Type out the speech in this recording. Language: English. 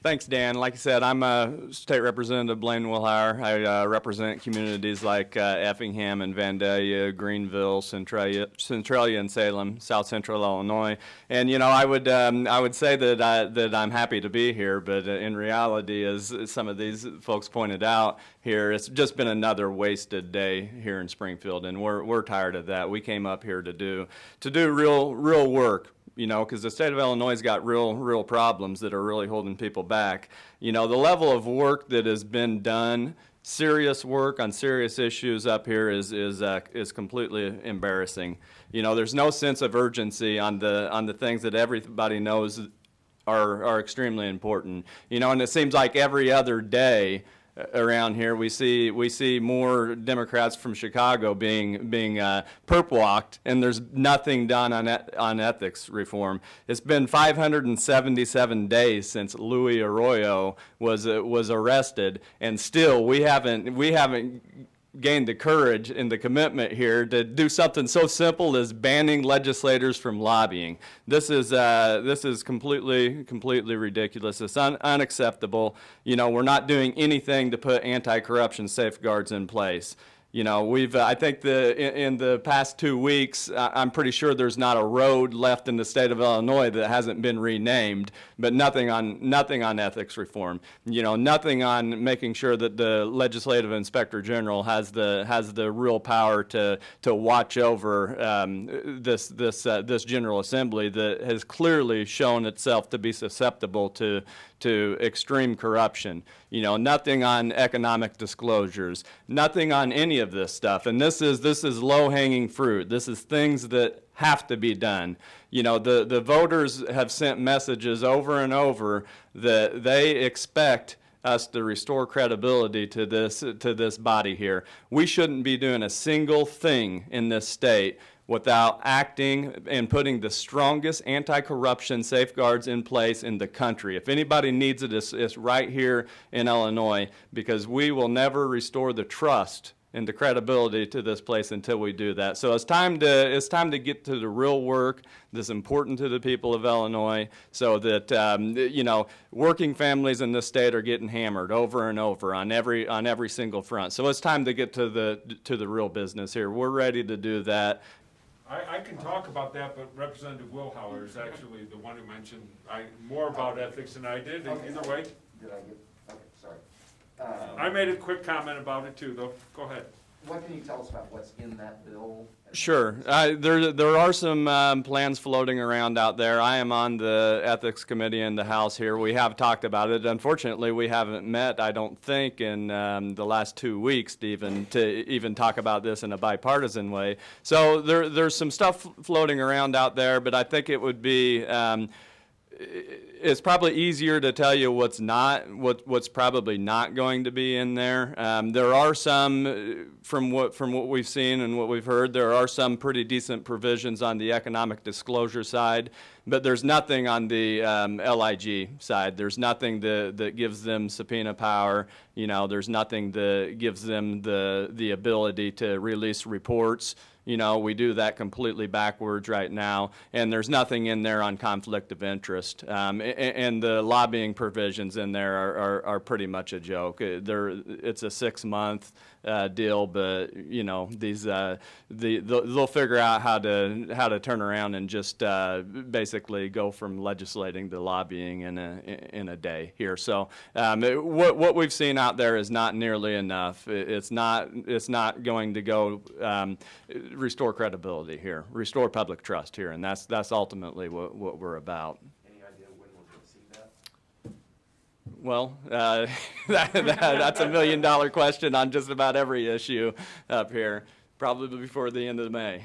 Thanks, Dan. Like I said, I'm State Representative Blaine Wilhour. I represent communities like Effingham and Vandalia, Greenville, Centralia, and Salem, South Central Illinois. And I would say that I'm happy to be here, but in reality, as some of these folks pointed out here, it's just been another wasted day here in Springfield, and we're tired of that. We came up here to do real work. Because the state of Illinois has got real problems that are really holding people back. The level of work that has been done, serious work on serious issues up here is completely embarrassing. There's no sense of urgency on the things that everybody knows are extremely important. And it seems like every other day around here we see more Democrats from Chicago being perp walked, and there's nothing done on ethics reform. It's been 577 days since Louis Arroyo was arrested, and still we haven't gained the courage and the commitment here to do something so simple as banning legislators from lobbying. This is completely ridiculous. It's unacceptable. We're not doing anything to put anti-corruption safeguards in place. I think in the past 2 weeks, I'm pretty sure there's not a road left in the state of Illinois that hasn't been renamed, but nothing on ethics reform. Nothing on making sure that the legislative inspector general has the real power to watch over this General Assembly that has clearly shown itself to be susceptible to extreme corruption. Nothing on economic disclosures, nothing on any of this stuff. And this is low-hanging fruit. This is things that have to be done. The voters have sent messages over and over that they expect us to restore credibility to this body here. We shouldn't be doing a single thing in this state without acting and putting the strongest anti-corruption safeguards in place in the country. If anybody needs it, it's right here in Illinois, because we will never restore the trust and the credibility to this place until we do that. So it's time to get to the real work that's important to the people of Illinois, so that working families in this state are getting hammered over and over on every single front. So it's time to get to the real business here. We're ready to do that. I can talk about that, but Representative Wilhour is actually the one who mentioned more about ethics than I did. Okay. Either way. Did I get, okay, sorry. I made a quick comment about it too, though. Go ahead. What can you tell us about what's in that bill? Sure. There are some plans floating around out there. I am on the Ethics Committee in the House here. We have talked about it. Unfortunately, we haven't met, I don't think, in the last 2 weeks to even talk about this in a bipartisan way. So there's some stuff floating around out there, but I think it would be it's probably easier to tell you what's probably not going to be in there. There are some, from what we've seen and what we've heard, there are some pretty decent provisions on the economic disclosure side, but there's nothing on the LIG side. There's nothing that gives them subpoena power. There's nothing that gives them the ability to release reports. We do that completely backwards right now, and there's nothing in there on conflict of interest. And the lobbying provisions in there are pretty much a joke. It's a 6-month deal, but they'll figure out how to turn around and just basically go from legislating to lobbying in a day here. So what we've seen out there is not nearly enough. It's not going to go restore credibility here, restore public trust here, and that's ultimately what we're about. Any idea when we're going to see that? Well, that's $1 million question on just about every issue up here, probably before the end of May.